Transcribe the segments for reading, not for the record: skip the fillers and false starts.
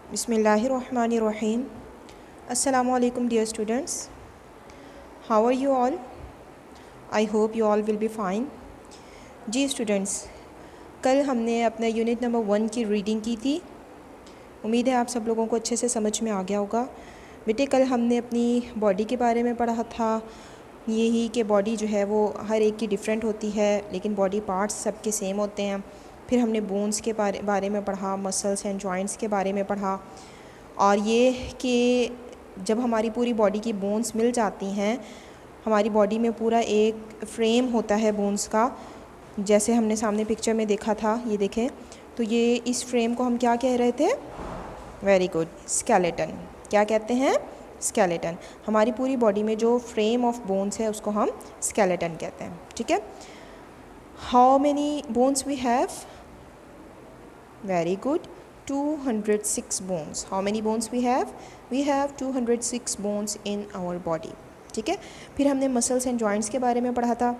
Bismillahirrahmanirrahim. Assalamu alaikum dear students. How are you all? I hope you all will be fine. जी students, कल हमने अपना unit number 1 की reading की थी। उम्मीद है आप सब लोगों को अच्छे से समझ में आ गया होगा। बेटे कल हमने अपनी बॉडी के बारे में पढ़ा था, यही कि बॉडी जो है वो हर एक की डिफरेंट होती है, लेकिन बॉडी पार्ट्स सबके सेम होते हैं। फिर हमने बोन्स के बारे में पढ़ा, मसल्स एंड जॉइंट्स के बारे में पढ़ा, और ये कि जब हमारी पूरी बॉडी की बोन्स मिल जाती हैं, हमारी बॉडी में पूरा एक फ्रेम होता है बोन्स का, जैसे हमने सामने पिक्चर में देखा था। ये देखें, तो ये इस फ्रेम को हम क्या कह रहे थे? Very good, skeleton. क्या कहते हैं? स्केलेटन। हमारी पूरी बॉडी में जो फ्रेम ऑफ बोन्स है उसको हम स्केलेटन कहते हैं। ठीक है। How many bones we have? Very good, 206 bones. How many bones we have? We have 206 bones in our body. ठीक है। फिर हमने मसल्स एंड जॉइंट्स के बारे में पढ़ा था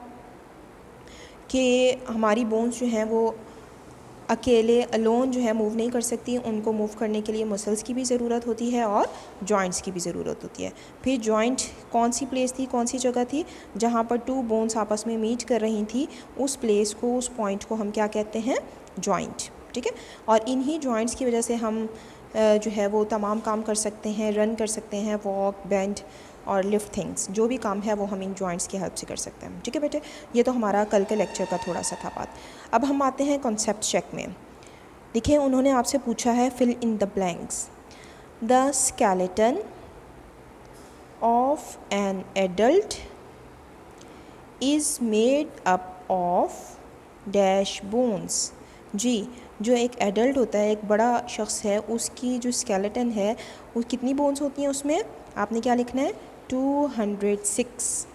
कि हमारी बोन्स जो हैं वो अकेले अलोन जो है मूव नहीं कर सकती, उनको मूव करने के लिए मसल्स की भी ज़रूरत होती है और जॉइंट्स की भी ज़रूरत होती है। फिर जॉइंट कौन सी प्लेस थी, कौन सी जगह थी जहाँ पर टू बोन्स आपस में मीट कर रही थी, उस प्लेस को, उस पॉइंट को हम क्या कहते हैं? जॉइंट। ठीक है। और इन्हीं जॉइंट्स की वजह से हम जो है वो तमाम काम कर सकते हैं, रन कर सकते हैं, वॉक, बेंड और लिफ्ट थिंग्स, जो भी काम है वो हम इन जॉइंट्स की हेल्प से कर सकते हैं। ठीक है बेटे, ये तो हमारा कल के लेक्चर का थोड़ा सा था बात। अब हम आते हैं कॉन्सेप्ट चेक में। देखिए, उन्होंने आपसे पूछा है fill in the blanks. The skeleton of an adult is made up of dash bones. जी, जो एक एडल्ट होता है, एक बड़ा शख्स है, उसकी जो स्केलेटन है वो कितनी बोन्स होती हैं उसमें? आपने क्या लिखना है? 206।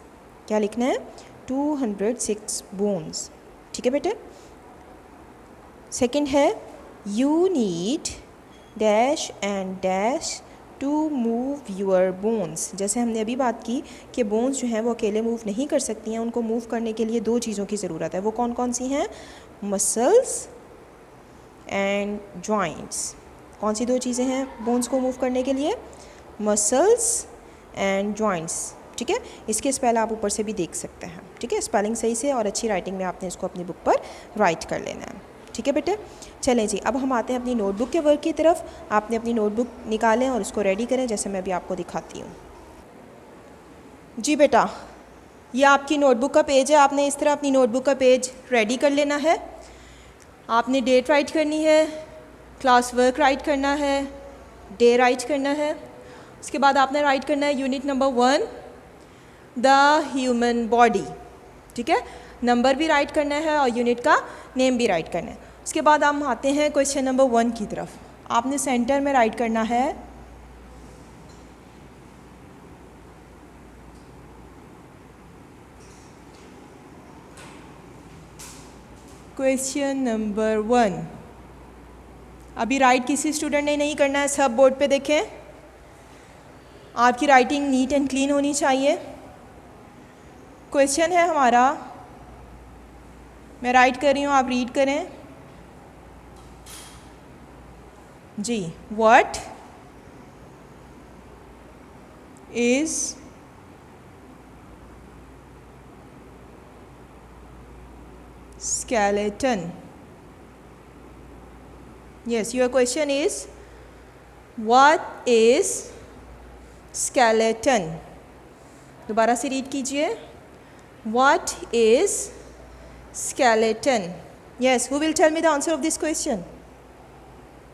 क्या लिखना है? 206 बोन्स। ठीक है बेटे। सेकंड है you need dash and dash to move your bones. जैसे हमने अभी बात की कि बोन्स जो हैं वो अकेले मूव नहीं कर सकती हैं, उनको मूव करने के लिए दो चीज़ों की ज़रूरत है। वो कौन कौन सी हैं? Muscles and joints. कौन सी दो चीज़ें हैं बोन्स को मूव करने के लिए? Muscles and joints. ठीक है। इसके स्पेल आप ऊपर से भी देख सकते हैं। ठीक है। स्पेलिंग सही से और अच्छी राइटिंग में आपने इसको अपनी बुक पर राइट कर लेना है। ठीक है बेटे। चलें जी, अब हम आते हैं अपनी नोटबुक के वर्क की तरफ। आपने अपनी नोटबुक निकालें और उसको रेडी करें, जैसे मैं अभी आपको दिखाती हूँ। जी बेटा, ये आपकी नोटबुक का पेज है। आपने इस तरह अपनी नोटबुक का पेज रेडी कर लेना है। आपने डेट राइट करनी है, क्लास वर्क राइट करना है, डे राइट करना है। उसके बाद आपने राइट करना है unit number 1, the human body. ठीक है। नंबर भी राइट करना है और यूनिट का नेम भी राइट करना है। उसके बाद हम आते हैं क्वेश्चन नंबर 1 की तरफ। आपने सेंटर में राइट करना है क्वेश्चन नंबर 1। अभी राइट किसी स्टूडेंट ने नहीं करना है, सब बोर्ड पे देखें। आपकी राइटिंग नीट एंड क्लीन होनी चाहिए। क्वेश्चन है हमारा, मैं राइट कर रही हूँ, आप रीड करें जी। What is skeleton? Yes, your question is what is skeleton? दोबारा से रीड कीजिए। What is skeleton? Yes, who will tell me the answer of this question?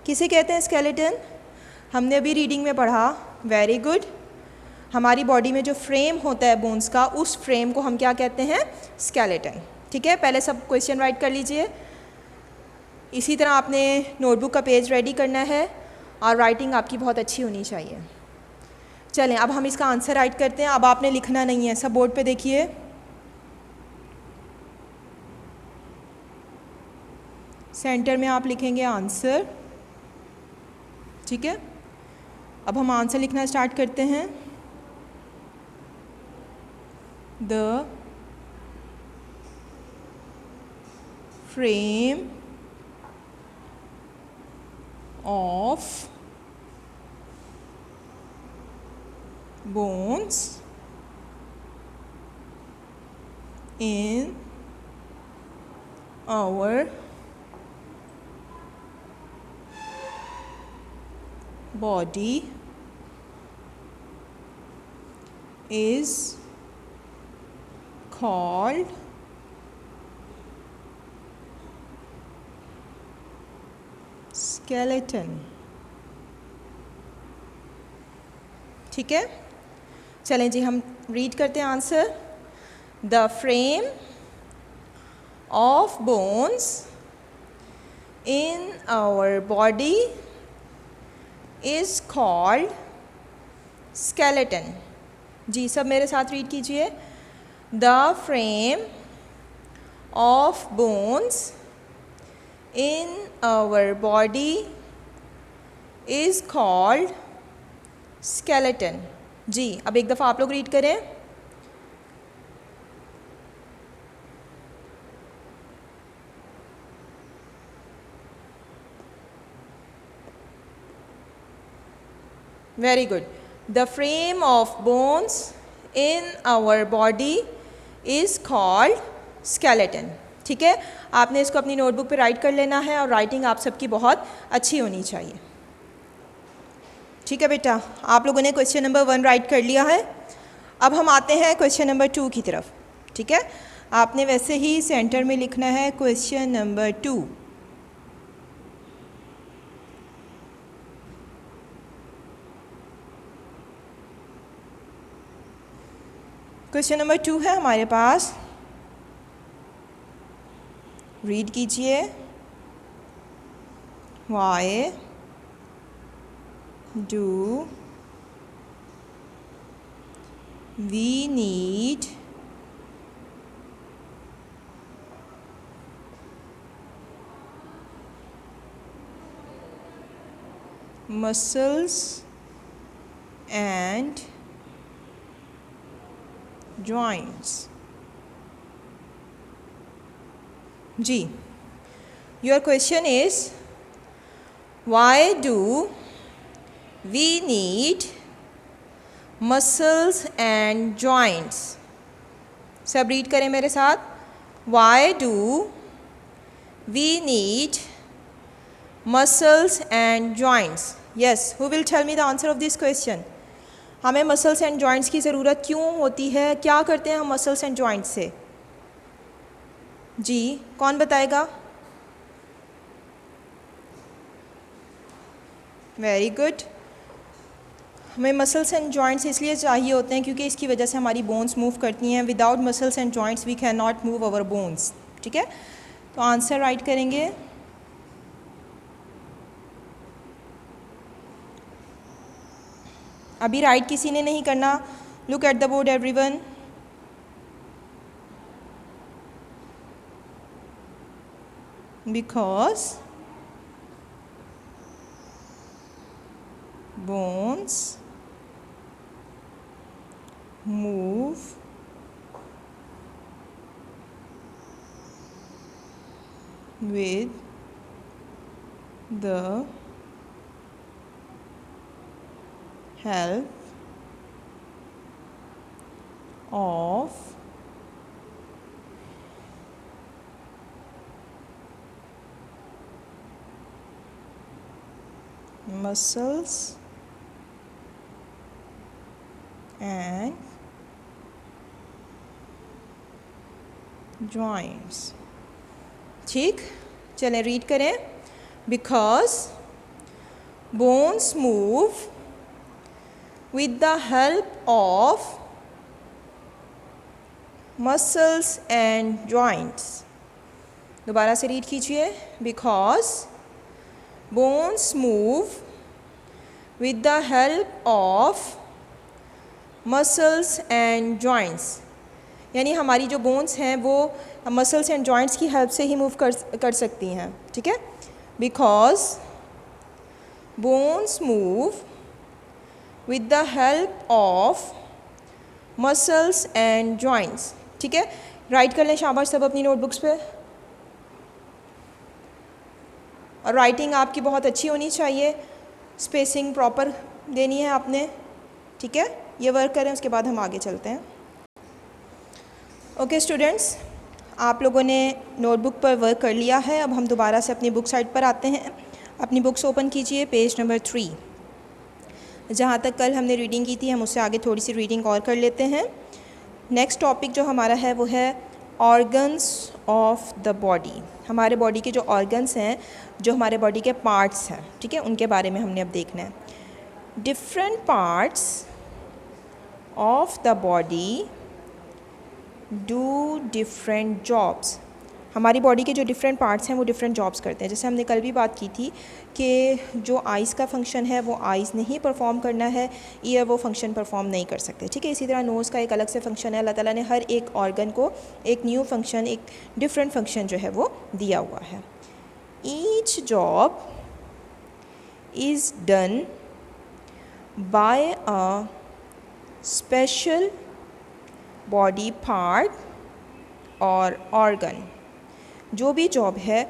किसे कहते हैं skeleton? हमने अभी रीडिंग में पढ़ा। Very good. हमारी बॉडी में जो फ्रेम होता है बोन्स का, उस फ्रेम को हम क्या कहते हैं? स्केलेटन। ठीक है। पहले सब क्वेश्चन राइट कर लीजिए। इसी तरह आपने नोटबुक का पेज रेडी करना है और राइटिंग आपकी बहुत अच्छी होनी चाहिए। चलें, अब हम इसका आंसर राइट करते हैं। अब आपने लिखना नहीं है, सब बोर्ड पे देखिए। सेंटर में आप लिखेंगे आंसर। ठीक है। अब हम आंसर लिखना स्टार्ट करते हैं। The frame of bones in our body is called skeleton. ठीक है, चलें जी हम रीड करते हैं answer. The frame of bones in our body is called skeleton. जी सब मेरे साथ रीड कीजिए. The frame of bones in our body is called skeleton. जी अब एक दफ़ा आप लोग रीड करें. Very good. The frame of bones in our body is called skeleton. ठीक है, आपने इसको अपनी नोटबुक पे राइट कर लेना है और राइटिंग आप सबकी बहुत अच्छी होनी चाहिए. ठीक है बेटा, आप लोगों ने क्वेश्चन नंबर 1 राइट कर लिया है. अब हम आते हैं क्वेश्चन नंबर 2 की तरफ. ठीक है, आपने वैसे ही सेंटर में लिखना है क्वेश्चन नंबर 2. क्वेश्चन नंबर 2 है हमारे पास. रीड कीजिए. Why do we need muscles and joints? जी, your question is why do we need muscles and joints? सब रीड करें मेरे साथ. Why do we need muscles and joints? Yes, who will tell me the answer of this question? हमें muscles and joints की ज़रूरत क्यों होती है? क्या करते हैं हम muscles and joints से? जी कौन बताएगा? Very good. हमें मसल्स एंड जॉइंट्स इसलिए चाहिए होते हैं क्योंकि इसकी वजह से हमारी बोन्स मूव करती हैं. Without muscles and joints we can not move our bones. ठीक है, तो आंसर राइट करेंगे. अभी राइट किसी ने नहीं करना. Look at the board everyone. Because bones move with the help of muscles and joints. ठीक, चलें रीड करें. Because bones move with the help of muscles and joints. दोबारा से रीड कीजिए. Because bones move with the help of muscles and joints. यानी हमारी जो bones हैं वो मसल्स एंड जॉइंट्स की हेल्प से ही मूव कर सकती हैं. ठीक है, because bones move with the help of muscles and joints. ठीक है, राइट कर लें शाबाश सब अपनी नोटबुक्स पे. और राइटिंग आपकी बहुत अच्छी होनी चाहिए. स्पेसिंग प्रॉपर देनी है आपने. ठीक है, ये वर्क करें, उसके बाद हम आगे चलते हैं। ओके स्टूडेंट्स, आप लोगों ने नोटबुक पर वर्क कर लिया है। अब हम दोबारा से अपनी बुक साइड पर आते हैं। अपनी बुक्स ओपन कीजिए, पेज नंबर 3। जहाँ तक कल हमने रीडिंग की थी हम उससे आगे थोड़ी सी रीडिंग और कर लेते हैं। नेक्स्ट टॉपिक जो हमारा है वो है ऑर्गन्स ऑफ द बॉडी। हमारे बॉडी के जो ऑर्गन्स हैं, जो हमारे बॉडी के पार्ट्स हैं, ठीक है, उनके बारे में हमने अब देखना है। Different parts of the body do different jobs. हमारी बॉडी के जो डिफरेंट पार्ट्स हैं वो डिफरेंट जॉब्स करते हैं। जैसे हमने कल भी बात की थी कि जो आइज़ का फंक्शन है वो आइज़ ने ही परफॉर्म करना है, ईयर वो फंक्शन परफॉर्म नहीं कर सकते, ठीक है। इसी तरह नोज़ का एक अलग से फंक्शन है। अल्लाह ताला ने हर एक ऑर्गन को एक न्यू फंक्शन, एक डिफरेंट फंक्शन जो है वो दिया हुआ है। Each job is done by a special body part और ऑर्गन। जो भी जॉब है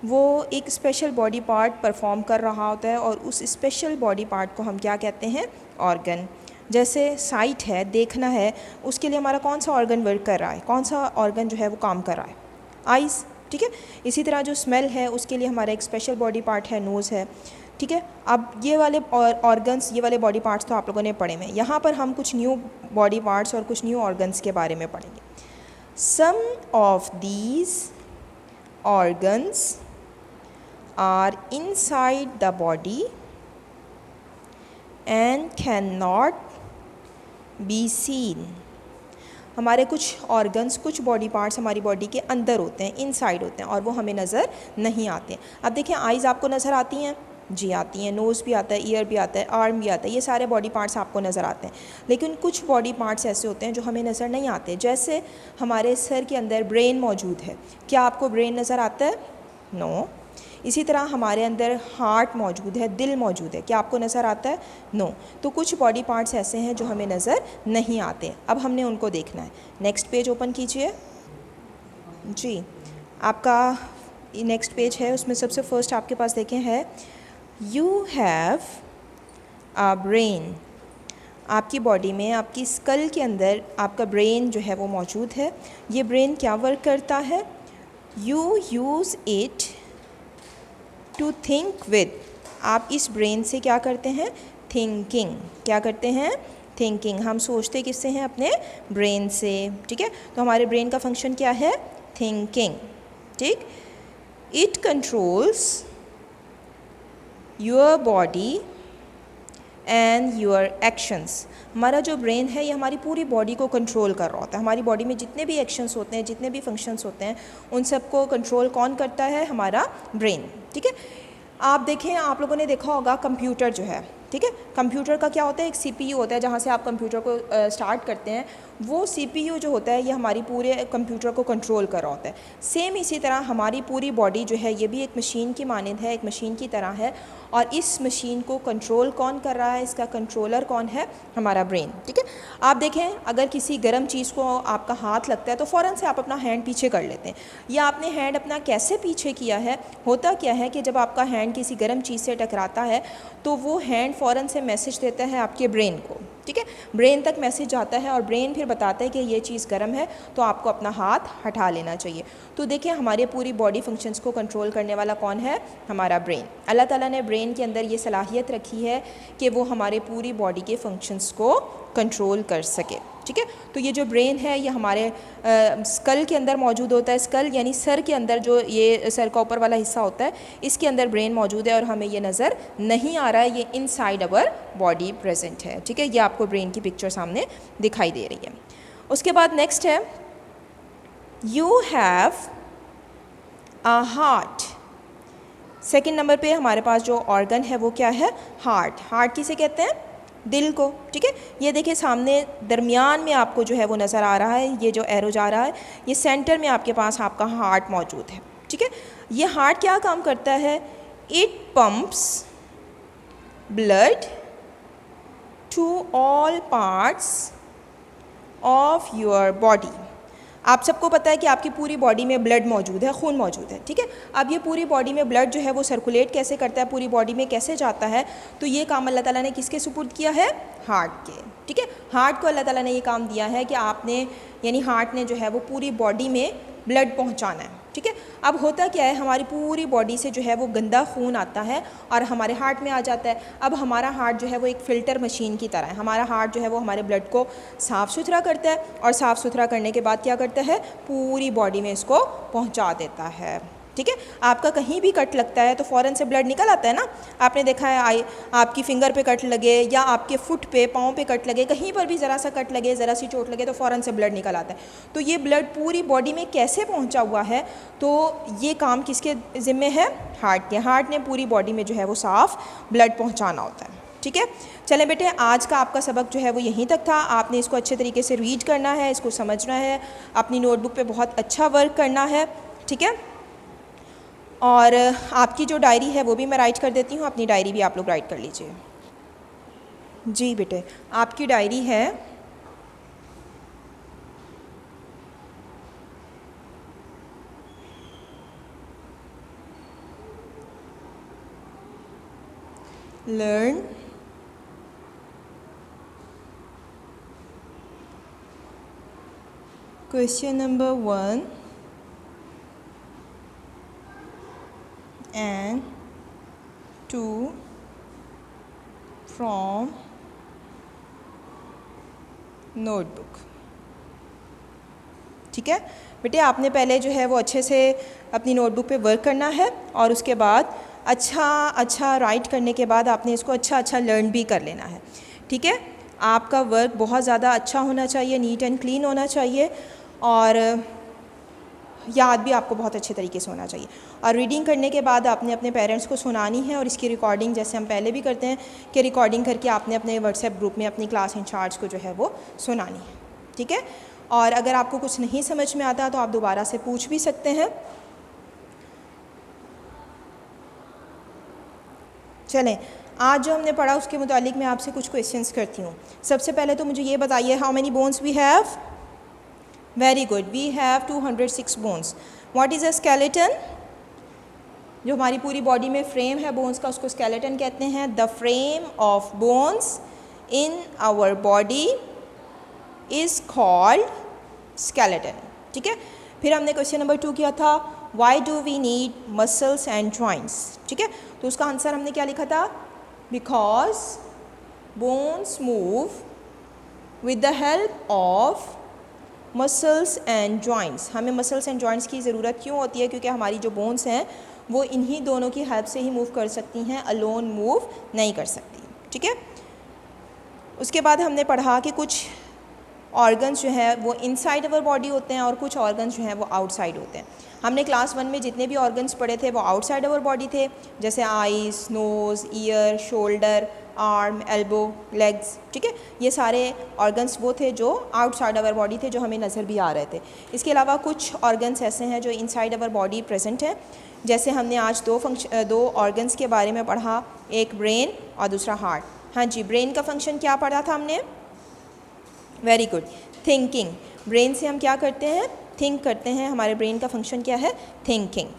वो एक स्पेशल बॉडी पार्ट परफॉर्म कर रहा होता है और उस स्पेशल बॉडी पार्ट को हम क्या कहते हैं? ऑर्गन। जैसे साइट है, देखना है, उसके लिए हमारा कौन सा ऑर्गन वर्क कर रहा है, कौन सा ऑर्गन जो है वो काम कर रहा है? आइज़, ठीक है। इसी तरह जो स्मेल है उसके लिए हमारा एक स्पेशल बॉडी पार्ट है, नोज़ है, ठीक है। अब ये वाले ऑर्गन्स, ये वाले बॉडी पार्ट्स तो आप लोगों ने पढ़े हैं। यहाँ पर हम कुछ न्यू बॉडी पार्ट्स और कुछ न्यू ऑर्गन्स के बारे में पढ़ेंगे। Some of these organs are inside the body and cannot be seen। हमारे कुछ ऑर्गन्स, कुछ बॉडी पार्ट्स हमारी बॉडी के अंदर होते हैं, इनसाइड होते हैं और वो हमें नज़र नहीं आते हैं। अब देखिए, आइज़ आपको नज़र आती हैं? जी आती हैं। नोज़ भी आता है, ईयर भी आता है, आर्म भी आता है, ये सारे बॉडी पार्ट्स आपको नज़र आते हैं। लेकिन कुछ बॉडी पार्ट्स ऐसे होते हैं जो हमें नज़र नहीं आते। जैसे हमारे सर के अंदर ब्रेन मौजूद है, क्या आपको ब्रेन नज़र आता है? नो। इसी तरह हमारे अंदर हार्ट मौजूद है, दिल मौजूद है, क्या आपको नज़र आता है? नो। तो कुछ बॉडी पार्ट्स ऐसे हैं जो हमें नज़र नहीं आते। अब हमने उनको देखना है। नेक्स्ट पेज ओपन कीजिए जी। आपका नेक्स्ट पेज है, उसमें सबसे फर्स्ट आपके पास देखें है यू हैव अ ब्रेन। आपकी बॉडी में, आपकी स्कल के अंदर आपका ब्रेन जो है वो मौजूद है। ये ब्रेन क्या वर्क करता है? You use it to think with. आप इस ब्रेन से क्या करते हैं? थिंकिंग। क्या करते हैं? थिंकिंग। हम सोचते किससे हैं? अपने ब्रेन से, ठीक है। तो हमारे ब्रेन का फंक्शन क्या है? थिंकिंग, ठीक। It controls your body and your actions. हमारा जो ब्रेन है ये हमारी पूरी बॉडी को कंट्रोल कर रहा होता है। हमारी बॉडी में जितने भी एक्शंस होते हैं, जितने भी फंक्शंस होते हैं, उन सबको कंट्रोल कौन करता है? हमारा ब्रेन, ठीक है। आप देखें, आप लोगों ने देखा होगा कंप्यूटर जो है, ठीक है, कंप्यूटर का क्या होता है? एक सीपीयू होता है, जहाँ से आप कंप्यूटर को स्टार्ट करते हैं। वो सीपीयू जो होता है ये हमारी पूरे कंप्यूटर को कंट्रोल कर रहा होता है। सेम इसी तरह हमारी पूरी बॉडी जो है ये भी एक मशीन की मानंद है, एक मशीन की तरह है। और इस मशीन को कंट्रोल कौन कर रहा है? इसका कंट्रोलर कौन है? हमारा ब्रेन, ठीक है। आप देखें, अगर किसी गर्म चीज़ को आपका हाथ लगता है तो फ़ौरन से आप अपना हैंड पीछे कर लेते हैं। या आपने हैंड अपना कैसे पीछे किया है? होता क्या है कि जब आपका हैंड किसी गर्म चीज़ से टकराता है तो वो हैंड फ़ौरन से मैसेज देता है आपके ब्रेन को, ठीक है। ब्रेन तक मैसेज जाता है और ब्रेन फिर बताता है कि ये चीज़ गर्म है तो आपको अपना हाथ हटा लेना चाहिए। तो देखिए, हमारे पूरी बॉडी फंक्शंस को कंट्रोल करने वाला कौन है? हमारा ब्रेन। अल्लाह ताला ने ब्रेन के अंदर ये सलाहियत रखी है कि वो हमारे पूरी बॉडी के फंक्शंस को कंट्रोल कर सके, ठीक है। तो ये जो ब्रेन है ये हमारे स्कल के अंदर मौजूद होता है। स्कल यानी सर के अंदर, जो ये सर का ऊपर वाला हिस्सा होता है, इसके अंदर ब्रेन मौजूद है और हमें ये नज़र नहीं आ रहा है। ये इनसाइड अवर बॉडी प्रेजेंट है, ठीक है। ये आपको ब्रेन की पिक्चर सामने दिखाई दे रही है। उसके बाद नेक्स्ट है you have a heart. Second number पे हमारे पास जो ऑर्गन है वो क्या है? हार्ट। हार्ट किसे कहते हैं? दिल को, ठीक है। ये देखिए, सामने दरमियान में आपको जो है वो नज़र आ रहा है, ये जो एरो जा रहा है, ये सेंटर में आपके पास आपका हार्ट मौजूद है, ठीक है। ये हार्ट क्या काम करता है? It pumps blood to all parts of your body. आप सबको पता है कि आपकी पूरी बॉडी में ब्लड मौजूद है, खून मौजूद है, ठीक है। अब ये पूरी बॉडी में ब्लड जो है वो सर्कुलेट कैसे करता है, पूरी बॉडी में कैसे जाता है, तो ये काम अल्लाह ताला ने किसके सुपुर्द किया है, हार्ट के, ठीक है। हार्ट को अल्लाह ताला ने ये काम दिया है कि आपने यानी हार्ट ने जो है वो पूरी बॉडी में ब्लड पहुँचाना है, ठीक है। अब होता क्या है, हमारी पूरी बॉडी से जो है वो गंदा खून आता है और हमारे हार्ट में आ जाता है। अब हमारा हार्ट जो है वो एक फ़िल्टर मशीन की तरह है। हमारा हार्ट जो है वो हमारे ब्लड को साफ़ सुथरा करता है और साफ़ सुथरा करने के बाद क्या करता है, पूरी बॉडी में इसको पहुंचा देता है, ठीक है। आपका कहीं भी कट लगता है तो फ़ौरन से ब्लड निकल आता है ना। आपने देखा है आपकी फिंगर पे कट लगे या आपके फुट पे, पाँव पे कट लगे, कहीं पर भी ज़रा सा कट लगे, ज़रा सी चोट लगे तो फ़ौरन से ब्लड निकल आता है। तो ये ब्लड पूरी बॉडी में कैसे पहुंचा हुआ है, तो ये काम किसके ज़िम्मे है, हार्ट के। हार्ट ने पूरी बॉडी में जो है वो साफ़ ब्लड पहुँचाना होता है, ठीक है। चले बेटे, आज का आपका सबक जो है वो यहीं तक था। आपने इसको अच्छे तरीके से रीड करना है, इसको समझना है, अपनी नोटबुक पे बहुत अच्छा वर्क करना है, ठीक है। और आपकी जो डायरी है वो भी मैं राइट कर देती हूँ, अपनी डायरी भी आप लोग राइट कर लीजिए। जी बेटे, आपकी डायरी है learn question number 1 and 2 from notebook, ठीक है बेटे। आपने पहले जो है वो अच्छे से अपनी नोटबुक पे वर्क करना है और उसके बाद अच्छा राइट करने के बाद आपने इसको अच्छा लर्न भी कर लेना है, ठीक है। आपका वर्क बहुत ज़्यादा अच्छा होना चाहिए, नीट एंड क्लीन होना चाहिए और याद भी आपको बहुत अच्छे तरीके से होना चाहिए। और रीडिंग करने के बाद आपने अपने पेरेंट्स को सुनानी है और इसकी रिकॉर्डिंग, जैसे हम पहले भी करते हैं कि रिकॉर्डिंग करके आपने अपने व्हाट्सएप ग्रुप में अपनी क्लास इंचार्ज को जो है वो सुनानी है, ठीक है। और अगर आपको कुछ नहीं समझ में आता तो आप दोबारा से पूछ भी सकते हैं। चलें, आज जो हमने पढ़ा उसके मुतालिक मैं आपसे कुछ क्वेश्चंस करती हूँ। सबसे पहले तो मुझे ये बताइए, how many bones we have. Very good, we have 206 bones. What is a skeleton. जो हमारी पूरी बॉडी में फ्रेम है बोन्स का, उसको स्केलेटन कहते हैं। The frame of bones in our body is called skeleton, ठीक है। फिर हमने क्वेश्चन नंबर 2 किया था, why do we need muscles and joints, ठीक है। तो उसका आंसर हमने क्या लिखा था, because bones move with the help of muscles and joints. हमें मसल्स एंड जॉइंट्स की ज़रूरत क्यों होती है, क्योंकि हमारी जो बोन्स हैं वो इन्हीं दोनों की हेल्प से ही मूव कर सकती हैं, अलोन मूव नहीं कर सकती, ठीक है। उसके बाद हमने पढ़ा कि कुछ ऑर्गन्स जो है वो इनसाइड अवर बॉडी होते हैं और कुछ ऑर्गन्स जो हैं वो आउटसाइड होते हैं। हमने क्लास 1 में जितने भी ऑर्गन्स पढ़े थे वो आउटसाइड अवर बॉडी थे, जैसे eyes, nose, ear, shoulder, arm, elbow, legs, ठीक है। ये सारे ऑर्गन्स वो थे जो आउटसाइड अवर बॉडी थे, जो हमें नज़र भी आ रहे थे। इसके अलावा कुछ ऑर्गन्स ऐसे हैं जो इनसाइड अवर बॉडी प्रेजेंट हैं, जैसे हमने आज दो ऑर्गन्स के बारे में पढ़ा, एक ब्रेन और दूसरा हार्ट। हाँ जी, ब्रेन का फंक्शन क्या पढ़ा था हमने, वेरी गुड, थिंकिंग। ब्रेन से हम क्या करते हैं, थिंक करते हैं। हमारे ब्रेन का फंक्शन क्या है, थिंकिंग,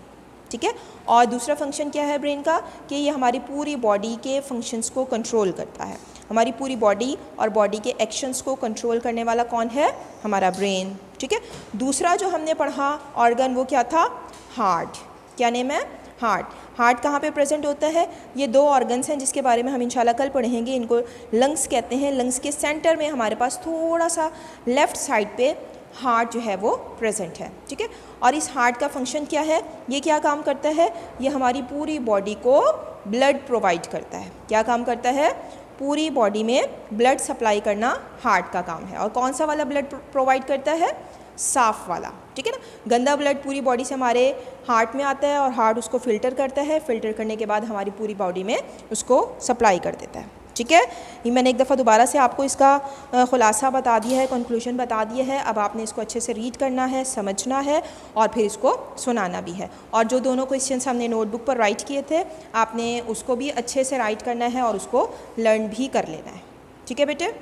ठीक है। और दूसरा फंक्शन क्या है ब्रेन का, कि ये हमारी पूरी बॉडी के फंक्शंस को कंट्रोल करता है। हमारी पूरी बॉडी और बॉडी के एक्शंस को कंट्रोल करने वाला कौन है, हमारा ब्रेन, ठीक है। दूसरा जो हमने पढ़ा ऑर्गन वो क्या था, हार्ट। क्या नेम है, हार्ट। हार्ट कहाँ पे प्रेजेंट होता है, ये दो ऑर्गन्स हैं जिसके बारे में हम इंशाल्लाह कल पढ़ेंगे। इनको लंग्स कहते हैं। लंग्स के सेंटर में हमारे पास थोड़ा सा लेफ़्ट साइड पे हार्ट जो है वो प्रेजेंट है, ठीक है। और इस हार्ट का फंक्शन क्या है, ये क्या काम करता है, ये हमारी पूरी बॉडी को ब्लड प्रोवाइड करता है। क्या काम करता है, पूरी बॉडी में ब्लड सप्लाई करना हार्ट का काम है। और कौन सा वाला ब्लड प्रोवाइड करता है, साफ़ वाला, ठीक है ना। गंदा ब्लड पूरी बॉडी से हमारे हार्ट में आता है और हार्ट उसको फ़िल्टर करता है। फ़िल्टर करने के बाद हमारी पूरी बॉडी में उसको सप्लाई कर देता है, ठीक है। ये मैंने एक दफ़ा दोबारा से आपको इसका ख़ुलासा बता दिया है, कंक्लूजन बता दिया है। अब आपने इसको अच्छे से रीड करना है, समझना है और फिर इसको सुनाना भी है। और जो दोनों क्वेश्चंस हमने नोटबुक पर राइट किए थे, आपने उसको भी अच्छे से राइट करना है और उसको लर्न भी कर लेना है, ठीक है बेटे।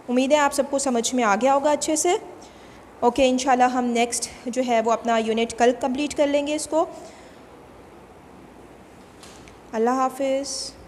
उम्मीद है आप सबको समझ में आ गया होगा अच्छे से। ओके, इंशाल्लाह हम नेक्स्ट जो है वो अपना यूनिट कल कंप्लीट कर लेंगे इसको। अल्लाह हाफिज़।